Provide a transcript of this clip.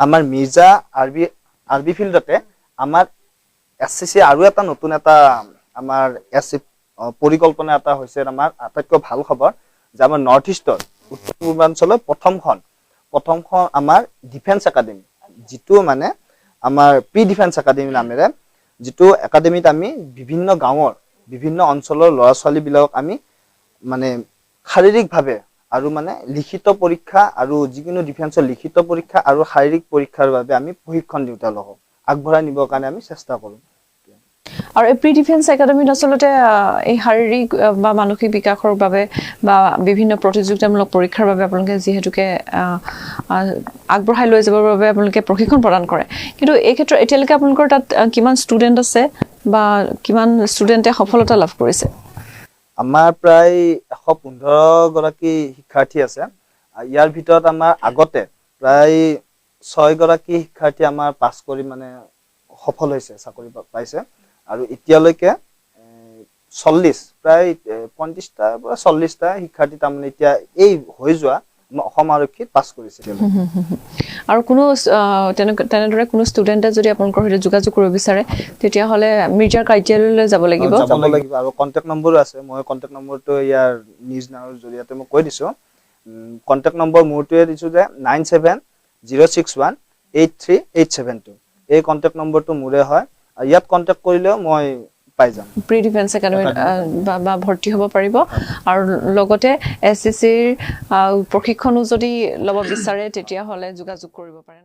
আমাৰ মিৰ্জা আৰবি ফিল্ডতে আমাৰ এছচিচি আৰু এটা নতুন এটা আমাৰ এছচি পৰিকল্পনা এটা হৈছে আমাৰ আটাইতকৈ ভাল খবৰ যে আমাৰ নৰ্থ ইষ্টৰ উত্তৰ পূৰ্বাঞ্চলৰ প্ৰথমখন আমাৰ ডিফেন্স একাডেমি যিটো মানে আমাৰ প্ৰি ডিফেন্স একাডেমি নামেৰে যিটো একাডেমিত আমি বিভিন্ন গাঁৱৰ বিভিন্ন অঞ্চলৰ ল'ৰা ছোৱালীবিলাকক আমি মানে শাৰীৰিকভাৱে আৰু মানে লিখিত পৰীক্ষা আৰু যিকোনো ডিফেন্সৰ লিখিত পৰীক্ষা আৰু শাৰীৰিক পৰীক্ষাৰ বাবে আমি প্ৰশিক্ষণ দিওঁ তেওঁলোকক আগবঢ়াই নিবৰ কাৰণে আমি চেষ্টা কৰোঁ আৰু এই প্ৰি ডিফেন্স একাডেমিত আচলতে এই শাৰীৰিক বা মানসিক বিকাশৰ বাবে বা বিভিন্ন প্ৰতিযোগিতামূলক পৰীক্ষাৰ বাবে আপোনালোকে যিহেতুকে আগবঢ়াই লৈ যাবৰ বাবে আপোনালোকে প্ৰশিক্ষণ প্ৰদান কৰে কিন্তু এই ক্ষেত্ৰত এতিয়ালৈকে আপোনালোকৰ তাত কিমান ষ্টুডেণ্ট আছে বা কিমান ষ্টুডেণ্টে সফলতা লাভ কৰিছে আমাৰ প্ৰায় 115 গৰাকী শিক্ষাৰ্থী আছে ইয়াৰ ভিতৰত আমাৰ আগতে প্ৰায় 6 গৰাকী শিক্ষাৰ্থী আমাৰ পাছ কৰি মানে সফল হৈছে চাকৰি পাইছে আৰু এতিয়ালৈকে 40 প্ৰায় 35টা পৰা 40টা শিক্ষাৰ্থী তাৰমানে এতিয়া এই হৈ যোৱা অসম আৰক্ষীত পাছ কৰিছে আৰু কোনো তেনেদৰে কোনো ষ্টুডেণ্টে যদি আপোনালোকৰ সৈতে যোগাযোগ কৰিব বিচাৰে তেতিয়াহ'লে মিৰ্জাৰ কাৰ্যালয়লৈ যাব লাগিব আৰু কণ্টেক্ট নম্বৰো আছে মই কণ্টেক্ট নম্বৰটো ইয়াৰ নিউজ নাওৰ জৰিয়তে মই কৈ দিছোঁ কণ্টেক্ট নম্বৰ মোৰটোৱে দিছোঁ যে 9706183872 এই কণ্টেক্ট নম্বৰটো মোৰে হয় ইয়াত কণ্টেক্ট কৰিলেও মই পাই যাম প্ৰি ডিফেন্স একাডেমিত বা ভৰ্তি হ'ব পাৰিব আৰু লগতে এছচিচিৰ প্ৰশিক্ষণো যদি ল'ব বিচাৰে তেতিয়াহ'লে যোগাযোগ কৰিব পাৰে